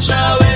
వచ్చావే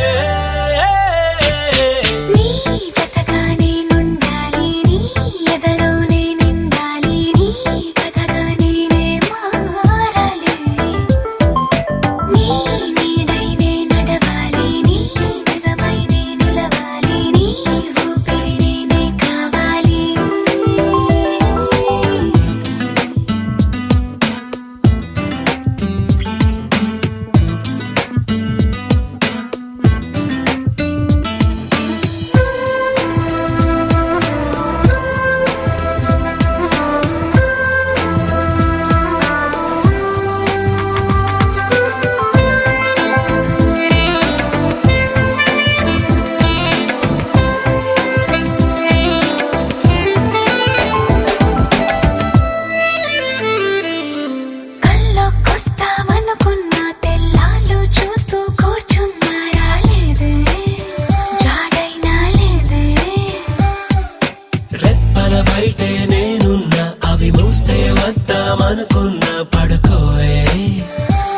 బయటే నేనున్నా అవి మూస్తే వద్దామనుకున్నా పడుకోవే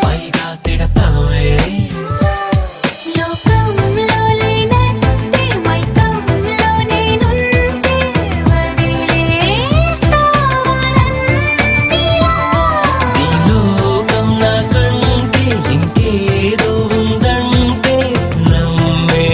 పైగా తిడతావే ఈ లోకం నాకంటే ఇంకేదో ఉందంటే నమ్మే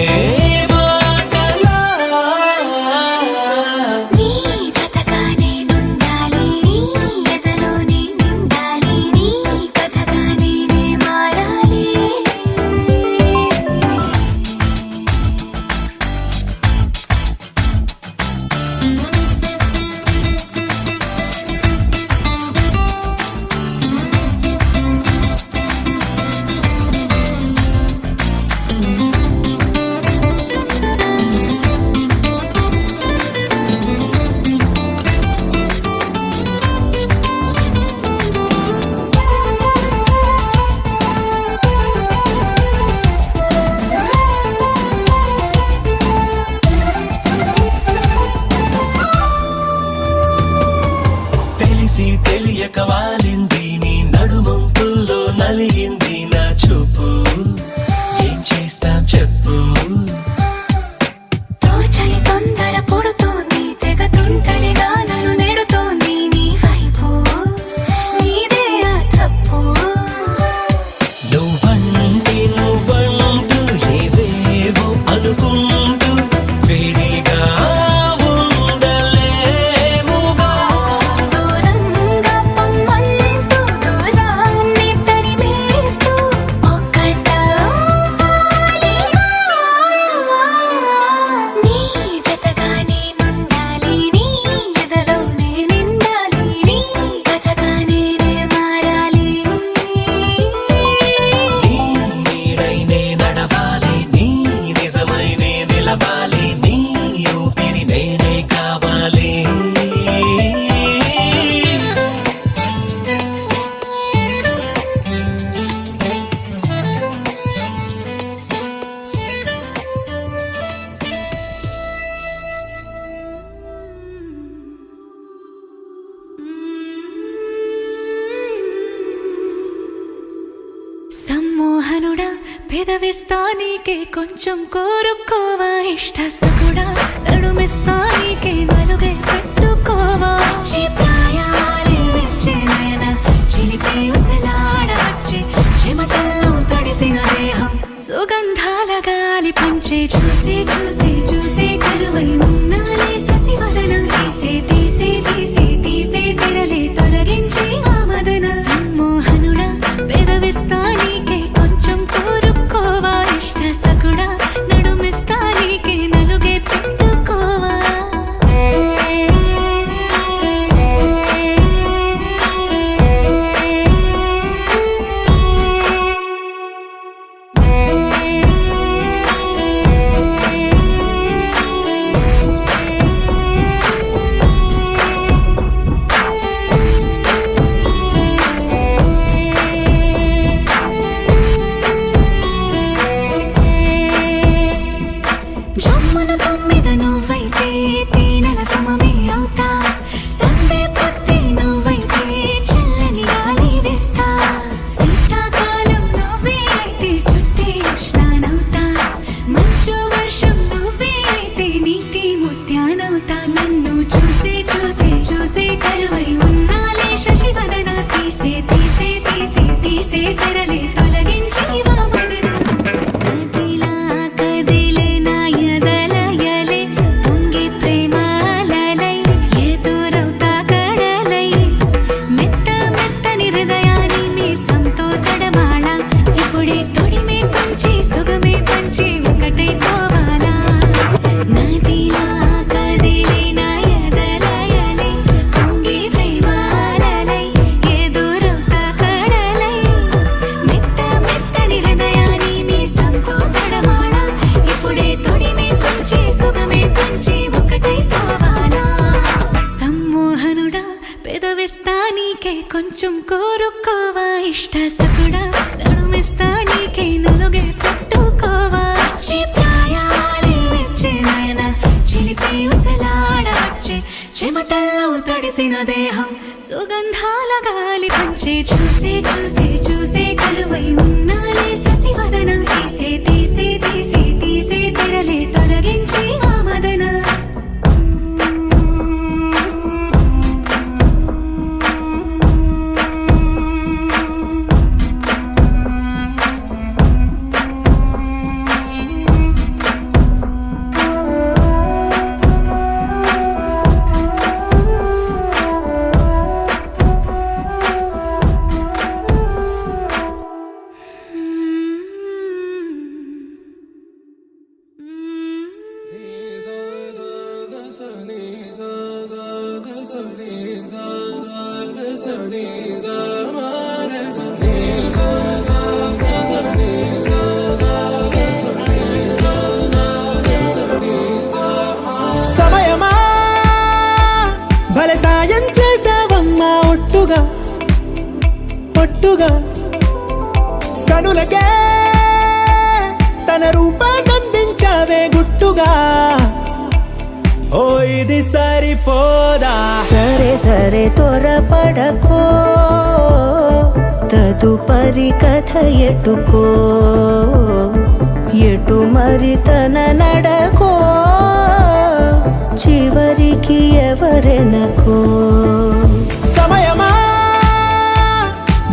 తెలియక వాలింది నీ నడుమంపుల్లో నలిగింది నా చూపు ఏం చేస్తాం చెప్పు తోచని తొందర పుడుతోంది తెగ తుంటరిగా నన్ను నెడుతోంది నీ వైపు నీదే ఆ తప్పు నువ్వంటూ ఏవేవో అనుకుంటూ వేడిగా సమ్మోహనుడా పెదవిస్తానీకే కొంచెం కోరుకోవా ఇష్ట సుకుడా నడుమిస్తానీకే నలుగే పెట్టుకోవా ప్రాయాలే వచ్చే నయన చిలిపే ఉసలాడవచ్చే చెమటల్లో తడిసిన దేహం సుగంధాల గాలి పంచే చూసే చూసే చూసే కలువై ఉన్నాలే శశివదన తీసే తీసే తీసే తీసే తెరలే తొలగించే ఆ మదన సమ్మోహనుడా పెదవిస్తానీకే కొంచెం కోరుకోవా ఇష్ట సకుడా నడుమిస్తానీకే నలుగే పెట్టుకోవా కొంచెం కోరుకోవా ఇష్ట సకుడా నడుమిస్తా నీకే నలుగే పట్టుకోవా చిత్రాయాలే వచ్చే నయన చిలిపి ఉసలాడవచ్చే చెమటల్లో తడిసిన దేహం సుగంధాల గాలి పంచే చూసే చూసే చూసే కలువై ఉన్నాలే శశివదన తీసే తీసే తీసే తీసే తెరలే తొలగించి ఆ మదన సమయమా భలే సాయం చేసావమ్మా ఒట్టుగా ఒట్టుగా కనులకే తన రూపాన్నందించావే గుట్టుగా ఓ ఇది సరిపోదా సరే సరే త్వరపడకో తదుపరి కథ ఎటుకో ఎటు మరి తన నడకో చివరికి ఎవరెనకో సమయమా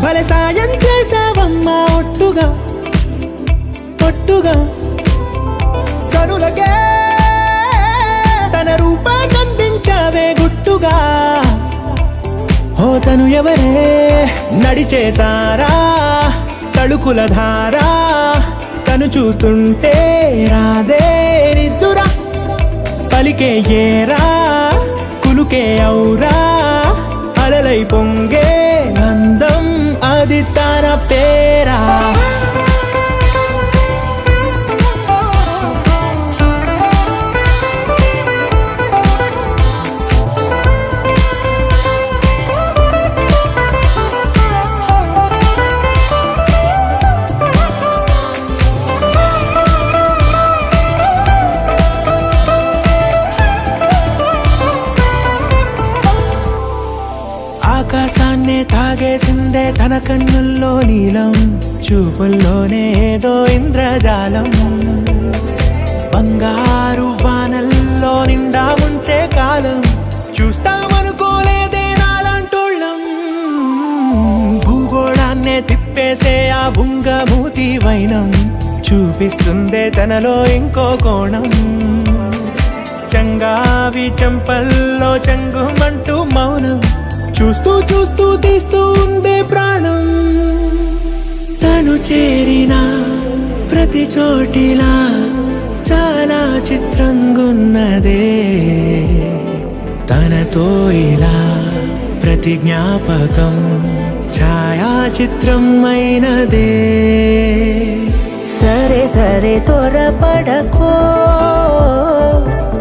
భలే సాయం చేసావమ్మా ఒట్టుగా ఒట్టుగా కనులకే తన రూపాన్నందించావే గుట్టుగా ఓ తను ఎవరే నడిచే తారా తళుకుల ధారా తను చూస్తుంటే రాదే నిద్దురా పలికే ఏరా కులుకే ఔరా అలలై పొంగే అందం అది తన పేరా ఆకాశాన్నే తాగేసిందే తన కన్నుల్లో నీలం చూపుల్లోనే ఏదో ఇంద్రజాలం బంగారు వానల్లో నిండా ముంచే కాలం చూస్తామనుకోలేదే నాలంటోళ్ళం భూగోళాన్నే తిప్పేసే ఆ బుంగమూతి వైనం చూపిస్తుందే తనలో ఇంకో కోణం చంగావి చెంపల్లో చెంగుమంటూ మౌనం చూస్తూ చూస్తూ తీస్తూ ఉందే ప్రాణం తను చేరిన ప్రతి చోటిలా చాలా చిత్రంగున్నదే తనతో ఇలా ప్రతి జ్ఞాపకం ఛాయాచిత్రం అయినదే సరే సరే త్వరపడకో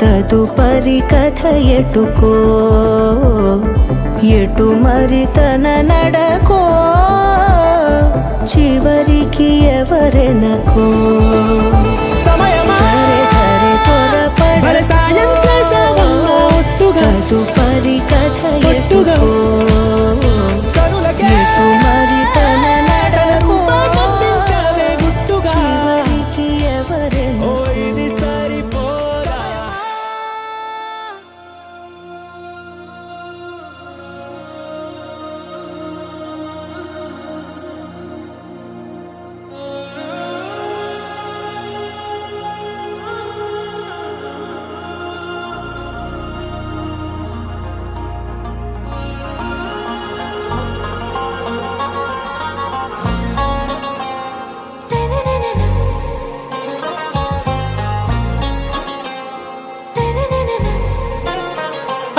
తదుపరి కథ ఎటుకో ఎటు మరి తన నడకో చివరికి ఎవరెనకో సమయమా సరే సరే భలే సాయం చేసావమ్మా ఒట్టుగా తదుపరి కథ ఒట్టుగా ఎటుకో కనులకే ఎటు మరి తన నడకో రూపాన్నందించావే గుట్టుగా చివరికి ఎవరెనకో ఓ ఇది సరిపోదా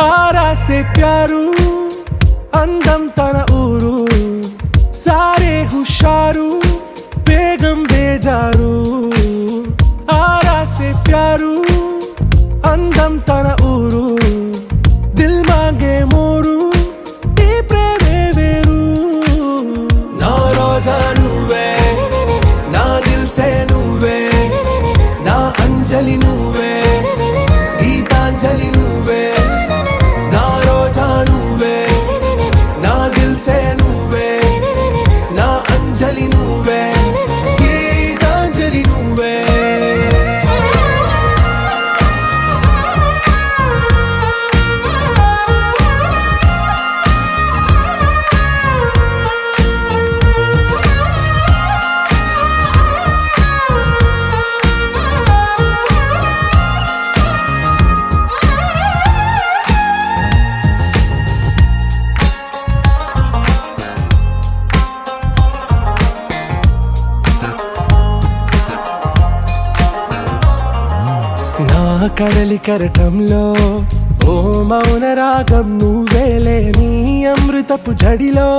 आरा से प्यारू अंदम तन ऊरू सारे हुशारू बेगम बेजारू आरा से प्यारू अंदम तन ऊरू दिल मांगे मोरू ఈ ప్రేమే వేరు కడలి కరటంలో ఓ మౌన రాగం నువ్వేలే, నీ అమృతపు జడిలో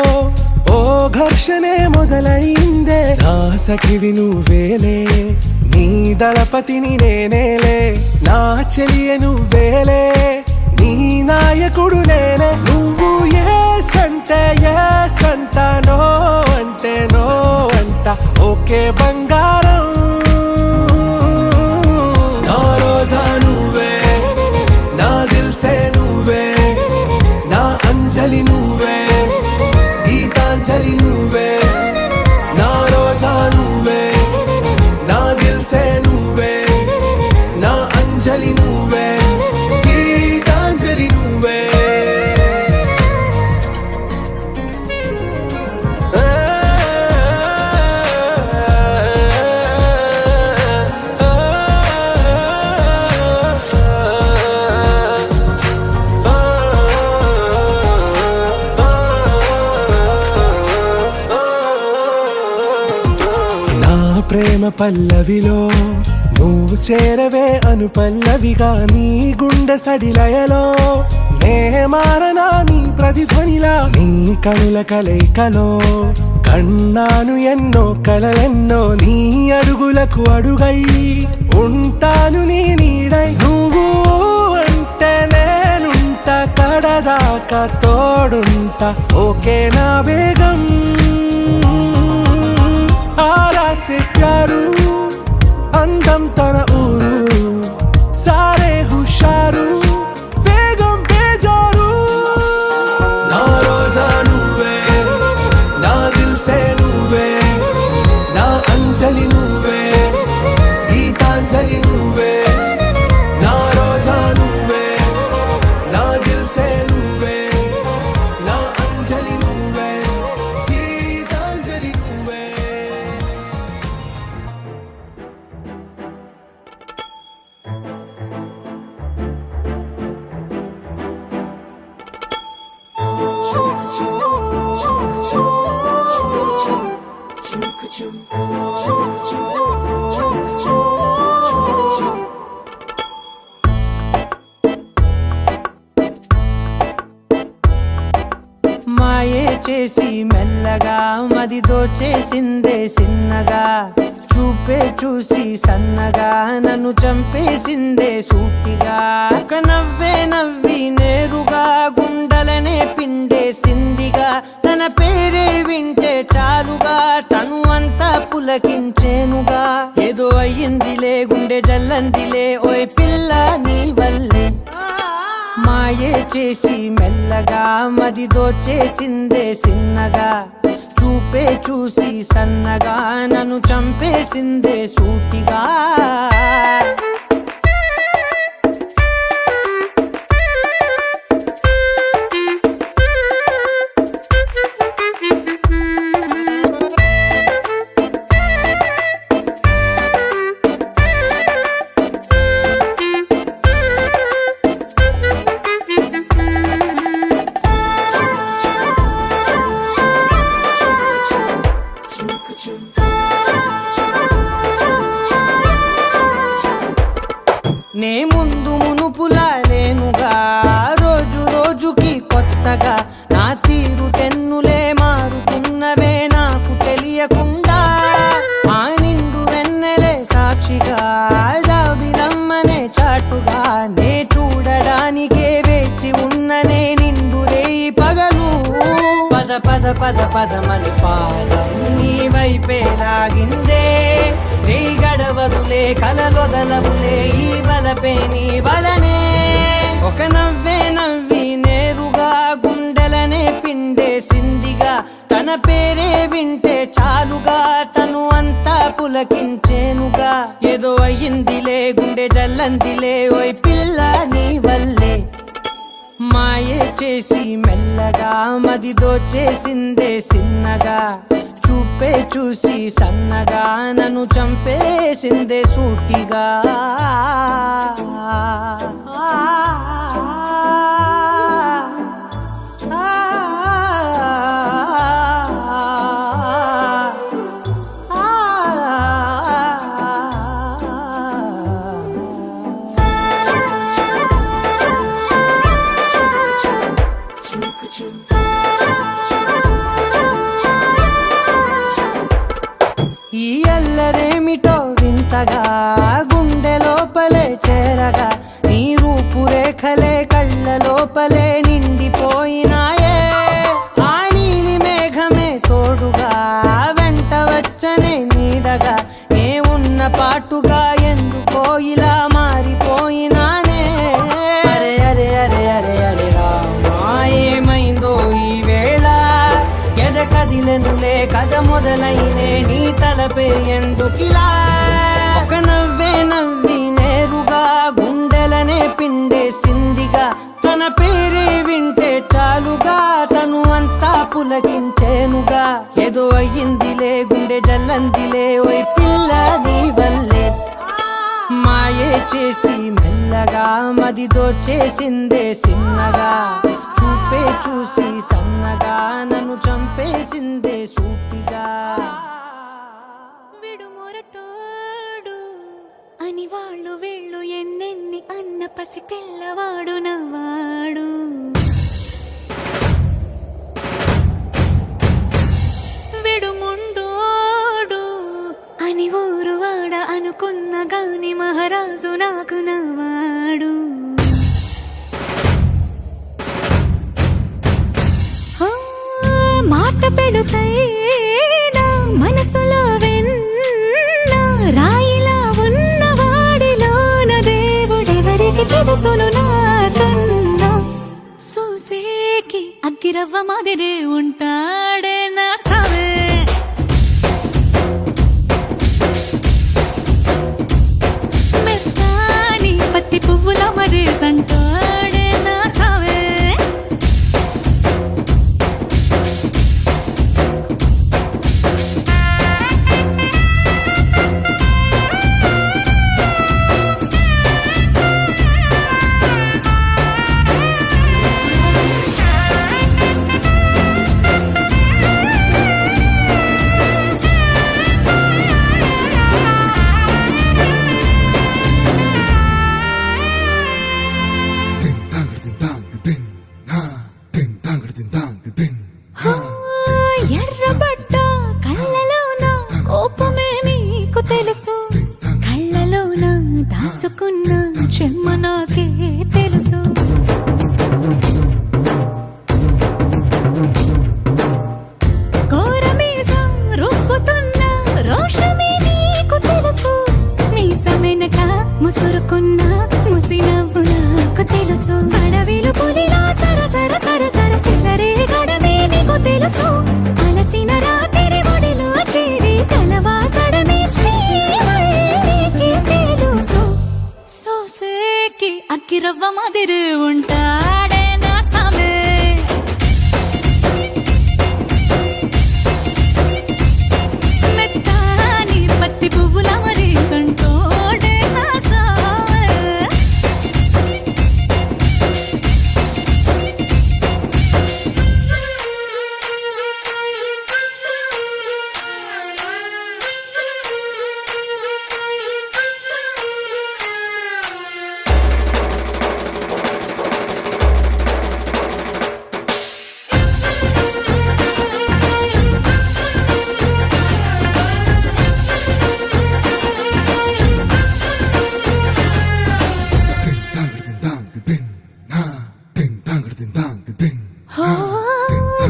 ఓ ఘర్షణే మొదలైందే, నా సఖివి నువ్వేలే, నీ దళపతిని నేనేలే, నా చెలియ నువ్వేలే, నీ నాయకుడు నేనే, నువ్వు ఏ సంట నో అంటే నో అంట, ఓకే బంగారం, నా రోజా నువ్వే, నా దిల్సే నువ్వే, నా అంజలి నువ్వే, గీతాంజలి నువ్వే, నా రోజా నువ్వే, నా దిల్సే నువ్వే, నా అంజలి నువ్వే, గీతాంజలి నువ్వే. నా ప్రేమ పల్లవిలో నువ్వు చేరవే అను పల్లవిగా, నీ గుండె సడిలయలో నే మారనా నీ ప్రతిధ్వనిలా, నీ కనుల కలయికలో కన్నాను ఎన్నో కలలెన్నో, నీ అడుగులకు అడుగై ఉంటాను నీ నీడై, నువ్వు అంటే నేనుంట కడదాకా తోడుంటా, ఓకే నా బేగం, ఆరా से प्यारू అందం తన ఊరు, సారే హుషారు బేగం బేజారు, నా రోజా నువ్వే, నా దిల్సే నువ్వే, నా అంజలి నువ్వే, గీతాంజలి నువ్వే, నా రోజా నువ్వే, నా దిల్సే నువ్వే, నా అంజలి నువ్వే, గీతాంజలి నువ్వే. మాయే చేసి మెల్లగా మది దోచేసిందే సిన్నగా, చూపే చూసి సన్నగా నన్ను చంపేసిందే సూటిగా, ఒక నవ్వే నవ్వి నేరుగా గుండెలనే పిండేసిందిగా, తన పేరే వింటే చాలుగా తను అంతా పులకించేనుగా, ఏదో అయ్యిందిలే గుండె జల్లందిలే ఓయ్ పిల్ల నీ వల్లే, మాయే చేసి మెల్లగా మది దోచేసిందే సిన్నగా, చూపే చూసి సన్నగా నన్ను చంపేసిందే సూటిగా. నే ముందు మునుపులా లేనుగా, రోజు రోజుకి కొత్తగా నా తీరు తెన్నులే మారుతున్నవే నాకు తెలియకుండా, ఆ నిండు వెన్నెలే సాక్షిగా జాబిలమ్మనే చాటుగా, నే చూడడానికే వేచి ఉన్ననే నిండు రేయి పగలు, పద పద పద పదమని పాదం నీ వైపే లాగిందే, నీ గడవదులే కలలొదలవులే ఈ వలపే నీ వలనే, ఒక నవ్వే నవ్వి నేరుగా గుండెలనే పిండేసిందిగా, తన పేరే వింటే చాలుగా తను అంతా పులకించేనుగా, ఏదో అయ్యిందిలే గుండె జల్లందిలే ఓయ్ పిల్ల నీ వల్లే, మాయే చేసి మెల్లగా మది దోచేసిందే సిన్నగా, చూపే చూసి సన్నగా నన్ను చంపేసిందే సూటిగా. ఈ అల్లరేమిటో వింతగా గుండె లోపలే చేరగా నీ రూపురేఖలే కళ్ళ లోపలే నిండిపోయినాయే ఆ నీలి మేఘమే తోడుగా వెంట వచ్చనే నీడగా ఏ ఉన్న పాటుగా ఎందుకో ఇలా మారిపోయినానే అరే అరే అరే అరే అరే రామా ఏమైందో ఈ వేళ ఎద కదిలెనులే కథ మొదలైనే నీ తలపే ఎందుకిలా ఒక నవ్వే నవ్వి నేరుగా గుండెలనే పిండేసిందిగా తన పేరే వింటే చాలుగా తను అంతా పులకించేనుగా ఏదో అయ్యిందిలే గుండె జల్లందిలే ఓయ్ పిల్ల నీ వల్లే మాయే చేసి మెల్లగా మదితో చేసిందే సిన్నగా చూపే చూసి సన్నగా నన్ను చంపేసిందే సూటిగా విడుమొరటోడు అని వాళ్ళు వీళ్ళు ఎన్నెన్ని అన్న పసి పిల్లవాడు నవ్వాడు విడుముండోడు అని ఊరు వాడ అనుకున్న గాని మహారాజు నాకు నవ్వాడు మాట పెడుసైనా మనసులో వెన్న రాయిలా ఉన్నవాడిలోన దేవుడెవరికి తెలుసును నాకన్నా సూసేకి అగ్గిరవ్వ మాదిరి ఉంటాడే నా సవే మెత్తాని పత్తి పువ్వుల మరి సంటాడే నా సవే ఎర్రబడ్డ కళ్ళలోన కోపమే నీకు తెలుసు కళ్ళలోన దాచుకున్న చెమ్మ నాకే తెలుసు కోరమీసం రుబ్బుతున్న రోషమే నీకు తెలుసు మీసమెనక ముసురుకున్న ముసినవ్వు నాకు తెలుసు అడవిలు పులిలా సరసర సరసర చిల్లరే గడమే నీకు తెలుసు అలసిన రాత్రి ఒడిలో చేరి కలవాచడమే శ్రీవల్లికి తెలుసు సోసేకి అగ్గిరవ్వ మాదిరి ఉంటాడే నా సమే మెత్తాని పత్తి పువ్వుల మరి సంటోడే నా సమే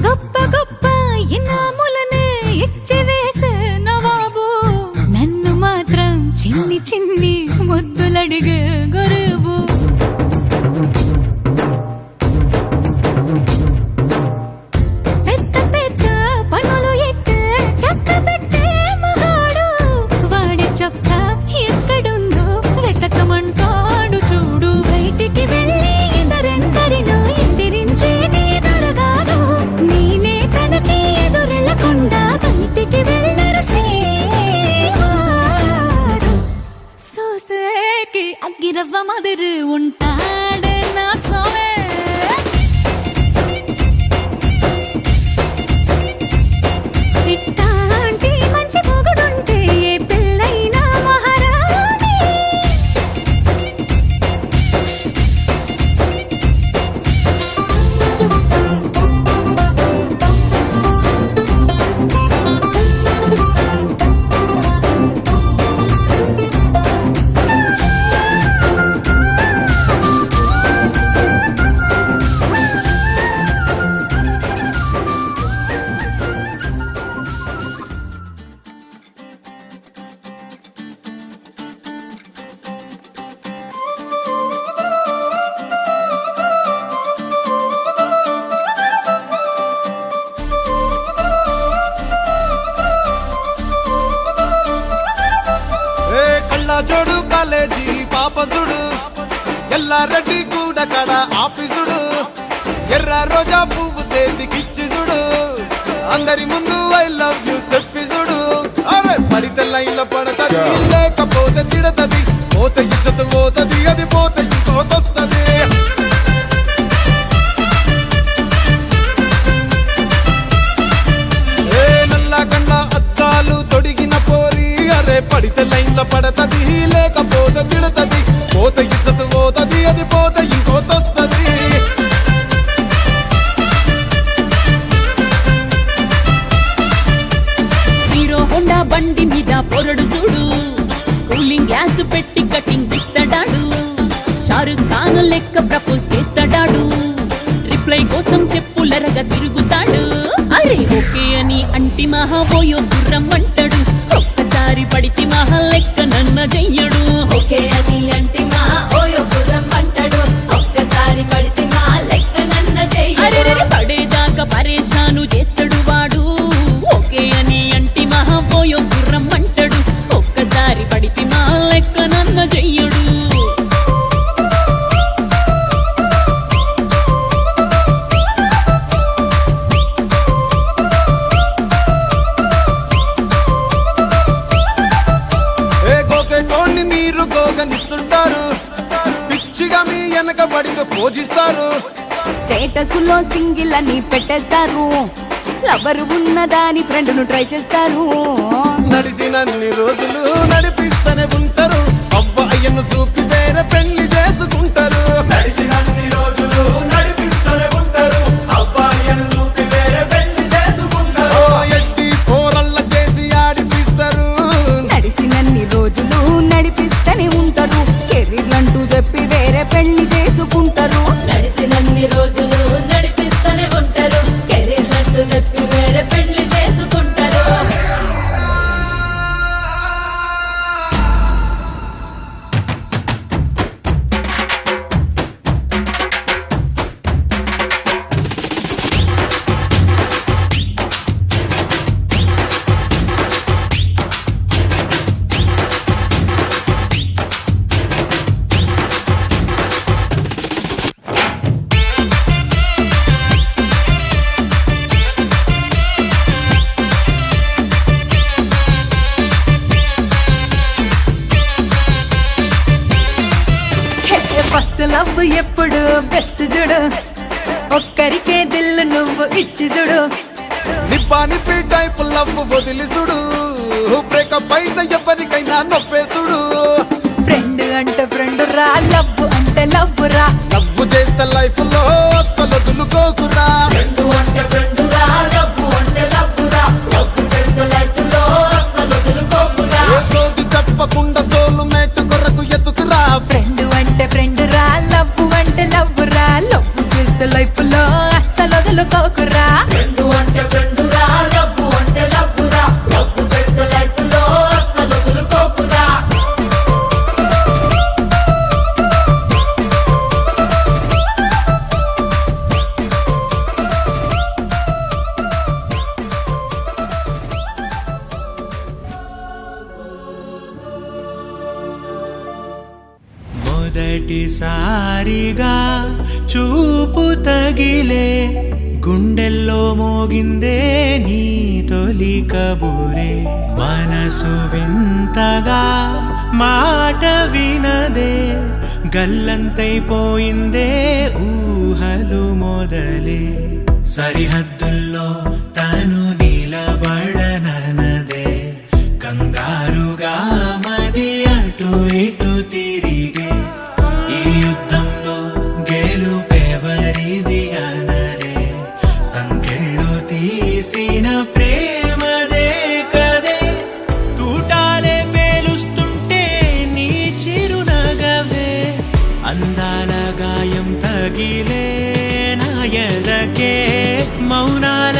గొప్ప గొప్ప ఇనాములనే ఇచ్చి వేసే నవాబు నన్ను మాత్రం చిన్ని చిన్ని ముద్దులడిగే గరువు పెద్ద పెద్ద పనులు ఎట్టే చక్క పెట్టే మగాడు వాడి చొక్క ఎక్కడుందో వెతకమంటాడు చూడు బయటికి వెళ్ళి ఇద్దరెందరినో ఎదిరించేటి దొరగాడు నేనే తనకి ఎదురెళ్ళకుండా బయటికి వెళ్ళరు శ్రీవారు సోసేకి అగ్గిరవ్వ కళ్ళ జోడు కాలేజీ పాపసుడు ఎల్లారెడ్డి కూడా కడ ఆఫీసుడు ఎర్ర రోజా పువ్వు సేతికిచ్చి చూడు అందరి ముందు ఐ లవ్ యూ చెప్పిసుడు అరే పడితే లైన్ల పడతది లేకపోతే తిడతది పోత ఇచ్చత పోతది అది పోత ఇంకోతొస్తది ఏ నల్ల గండ్ల అద్దాలు తొడిగిన పోరి అరే పడితే లైన్ల పడతది లేకపోతే తిడతది పోత ఇచ్చత పోతది అది పోత ఇంకోతొస్తది హీరో హోండా బండి మీద పొరడు చూడు కూలింగ్ గ్లాస్ పెట్టి కటింగ్ ఇస్తాడాడు షారుఖ్ ఖాన్ లెక్క ప్రపోజ్ చేస్తాడాడు రిప్లై కోసం చెప్పులరగా తిరుగుతాడు అరే ఓకే అని అంటి మహాబోయో గుర్రం అంటాడు ఒక్కసారి పడితే మహా లెక్క నన్న చెయ్యడు ఓకే అని అంటే మా ఓయో గుర్రం అంటాడు ఒక్కసారి పడితే మా లెక్క నన్న అరే చెయ్యడు పడేదాకా పరేషాను చేస్తాడు వాడు ఓకే అని అంటి మహాబోయో గుర్రం అంటాడు ఒక్కసారి పడితే మా లెక్క నన్న చెయ్యడు ఏ గోకెటోన్ని మీరు గోగనిస్తుంటారు పిచ్చిగా మీ వెనకబడితో పూజిస్తారు స్టేటస్ లో సింగిల్ అని పెట్టేస్తారు లవర్ ఉన్నదాని ఫ్రెండ్ ను ట్రై చేస్తారు నడిచినన్ని రోజులు నడిపిస్తూనే ఉంటారు అవ్వ అయ్యను చూపి వేరే పెళ్లి చేసుకుంటారు నడిచినన్ని రోజులు నడిపిస్తూనే ఉంటారు అవ్వ అయ్యను చూపి వేరే పెళ్లి చేసుకుంటారు ఎట్టి పోరల్ల చేసి ఆడిపిస్తారు నడిచినన్ని రోజులు నడిపిస్తూనే ఉంటారు కెరీర్ అంటూ చెప్పి వేరే పెళ్లి చేసుకుంటారు నడిచినన్ని రోజులు నడిపిస్తూనే ఉంటారు కెరీర్ అంటూ చెప్పి వేరే పెళ్లి చేసుకుంటారు ఫస్ట్ లవ్ ఎప్పుడు బెస్ట్ చూడు ఒక్కరికే దిల్లు నువ్వు ఇచ్చి చూడు నిప్పానిపి టైప్ లవ్ వదిలి చూడు బ్రేకప్ అయితే ఎవరికైనా నొప్పేసుడు ఫ్రెండ్ అంటే ఫ్రెండ్ రా లవ్ అంటే లవ్ రా లవ్ చేస్తే లైఫ్ లో అస్సలు వదులుకోకురా అంటే ఫ్రెండ్ రా లవ్ అంటే లవ్ రా లవ్ చేస్తే లైఫ్ లో అస్సలు వదులుకోకురా ఏ సోది చెప్పకుండా సోలు మేట కొరకు ఎతుకురా ఫ్రెండ్ అంటే ఫ్రెండ్ రా లవ్ అంటే లవ్ రా లవ్ చేస్తే లైఫ్ లో అస్సలు వదులుకోకురా ఫ్రెండ్ అంటే ఫ్రెండ్ రా లవ్ అంటే లవ్ రా లవ్ చేస్తే లైఫ్ లో అస్సలు వదులుకోకురా మొదటిసారిగా చూపు తగిలే గుండెల్లో మోగిందే నీ తొలి కబూరే మనసు వింతగా మాట వినదే గల్లంతైపోయిందే ఊహలు మొదలే సరిహద్దుల్లో తను నిలబడనదే కంగారుగా మది అటు ఇటు తిరిగే ఈ యుద్ధంలో గెలుపెవరిది అనరే సంకెళ్ళు తీసిన ప్రేమదే కదే తూటాలే పేలుస్తుంటే నీ చిరునగవే అందాల గాయం తగిలే నా ఎదకే మౌనాల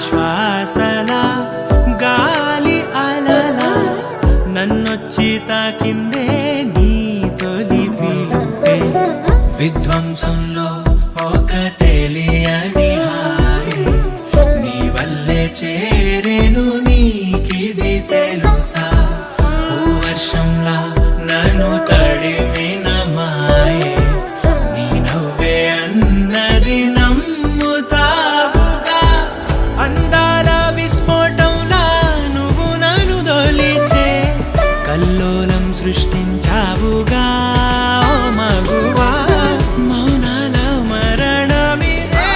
శ్వాసలా గాలి అలలా నన్నొచ్చి తాకిందే నీ తొలి పిలుపే విధ్వంసంలో ఒక తెలియని హాయి నీ వల్లే చేరేను నీకిది తెలుసా వర్షంలా నన్ను తడిమిన మాయే నీ నవ్వే అన్నది నమ్ముతావుగా అందాల విస్ఫోటంలా నువ్వు నన్ను దొలిచే కల్లోలం సృష్టించావుగా ఓ మగువా మౌనాల మరణమిదే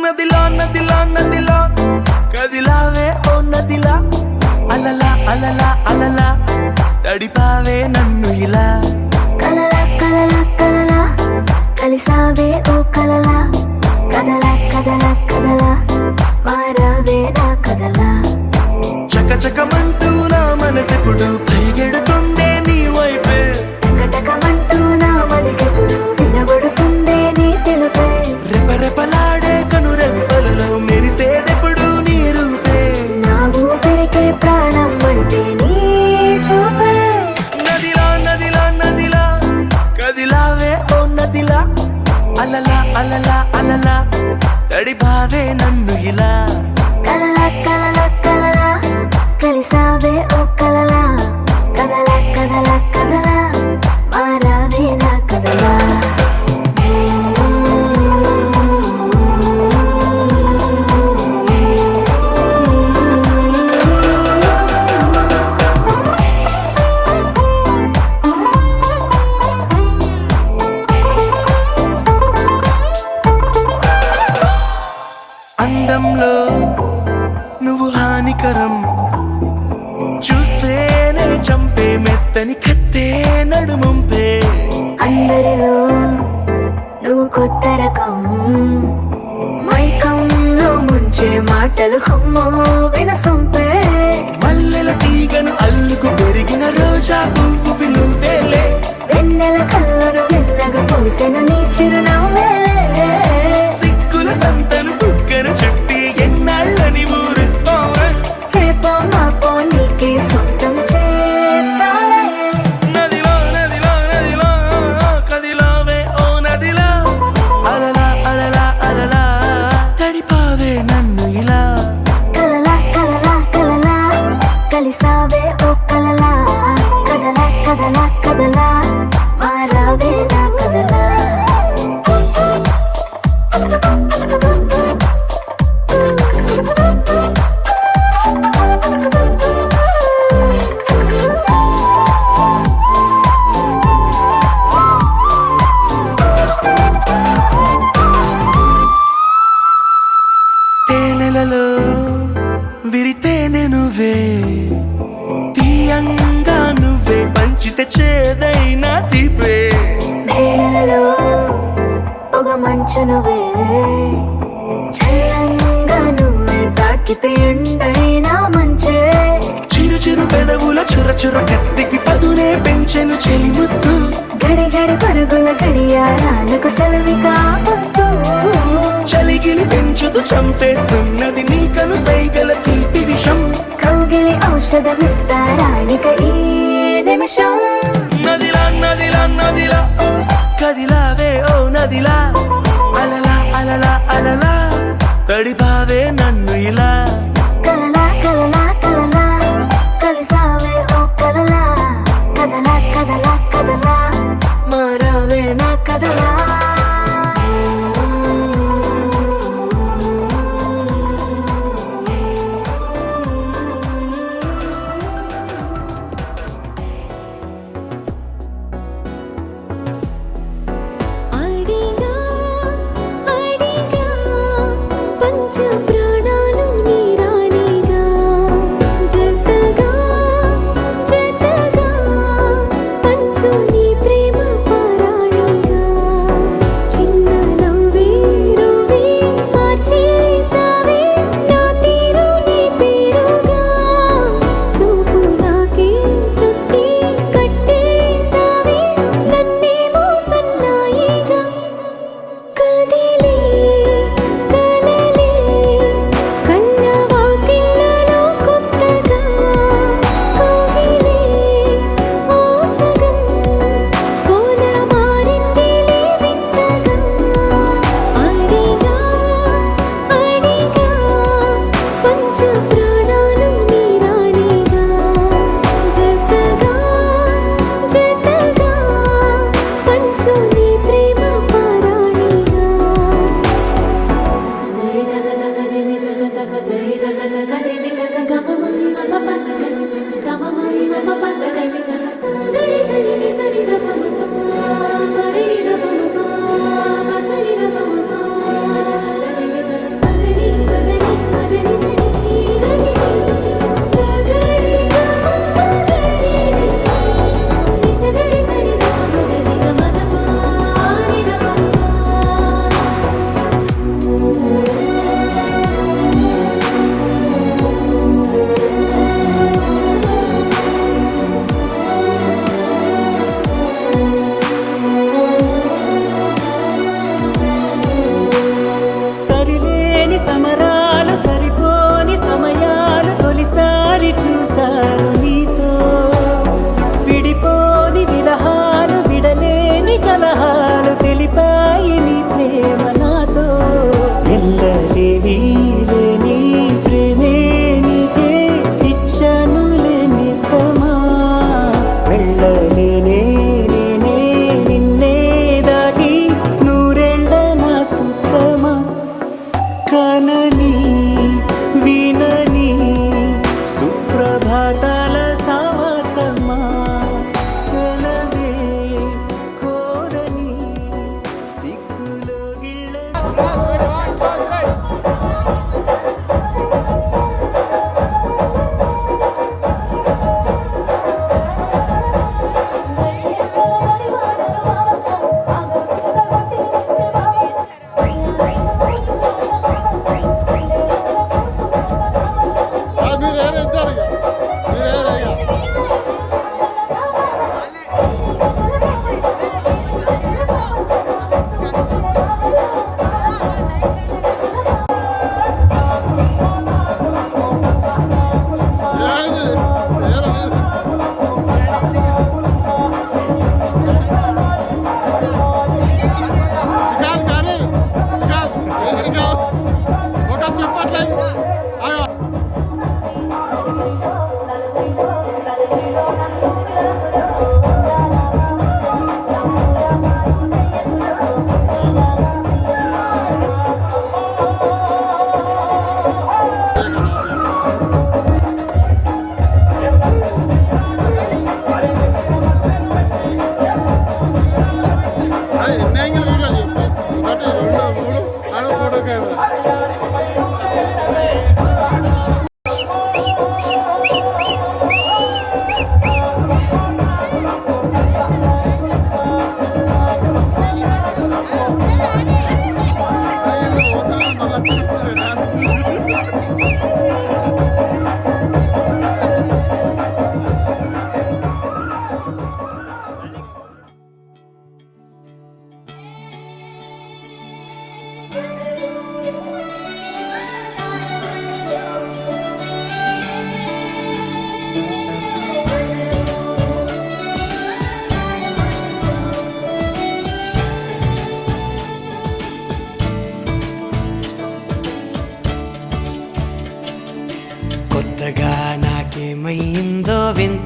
నదిలా నదిలా నదిలా కదిలావే ఓ నదిలా అలలా అలలా అలలా తడిపావే నన్ను ఇలా కలలా కలలా కలలా కలిసావే ఓ కలలా కదలా కదలా కదలా మారావే నా కదలా చకచకమంటూ నా మనసెప్పుడు పరిగెడుతుందే నీ వైపే టకటకమంటూ నా మదికెప్పుడు వినబడుతుందే నీ తెలుపే రెపరెపలాడే కనురెప్పలలో మెరిసేదెప్పుడు నీ రూపే నా ఊపిరికే ప్రాణం అంటే నీ చూపే నదిలా నదిలా నదిలా కదిలావే ఓ నదిలా అలలా అలలా అలలా తడిపావే నన్ను ఇలా కలలా కలలా కలలా కలిసావే ఓ కలలా కదలా కదలా కదలా మారావే నా కదలా అందంలో నువ్వు హానికరం చూస్తేనే చంపే మెత్తని కత్తే నడుముంపే అందరిలో నువ్వు కొత్త రకం మైకంలో ముంచే మాటలు హమ్మో వినసొంపే మల్లెల తీగను అల్లుకు పెరిగిన రోజా పువ్వు నువ్వేలే వెన్నెల కళ్ళను వెన్నగ పోసెను నీ చిరునవ్వేలే సిగ్గుల సంతను బుగ్గను చుట్టి ఎన్నాళ్ళని ఊరిస్తావే రేపో మాపో నీకే సొంతం చేస్తాలే నదిలో నదిలో నదిలో కదిలావే ఓ నదిలా అలలా అలలా అలలా తడిపావే నన్ను ఇలా కలలా కలలా కలలా కలిసావే ఓ కలలా కదలా కదలా కదలా మారావే నా కదలా తేనెలలో విరితేనే నువ్వే తీయంగా నువ్వే పంచితే చేదైనా తీపే నేలలో పొగ మంచు నువ్వే చల్లంగా నువ్వే తాకితే ఎండైనా మంచే చిరు చిరు పెదవుల చుర చుర కత్తికి పదునే పెంచెను చెలిముద్దు గడి గడి పరుగుల గడియారాలకు సెలవిగా పొద్దు చలిగిలి పెంచుతూ చంపేస్తున్నది నీకను సైగల తీపి విషం కౌగిలి ఔషధమిస్తారానిక ఈ నిమిషం నదిలా నదిలా నదిలా కదిలా తడిపావే నన్ను ఇలా కలలా కలలా కలలా కలిసావే ఓ కలలా కదలా కదలా కదలా మారావే నా కదలా అడిగా అడిగా పంచ ప్రాణాలు నీ రాణిగా జతగా జతగా పంచు నీ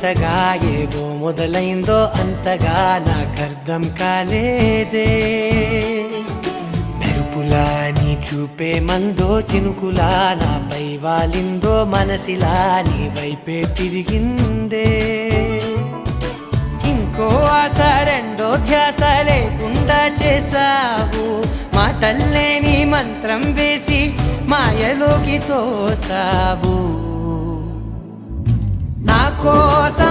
వింతగా ఏదో మొదలైందో అంతగా నాకర్థం కాలేదే మెరుపులా నీ చూపే మందో చినుకులా నాపై వాలిందో మనసిలా నీ వైపే తిరిగిందే ఇంకో ఆశ రెండో ధ్యాస లేకుండా చేసావు మాటల్లేని మంత్రం వేసి మాయలోకి తోసావు నా కోసం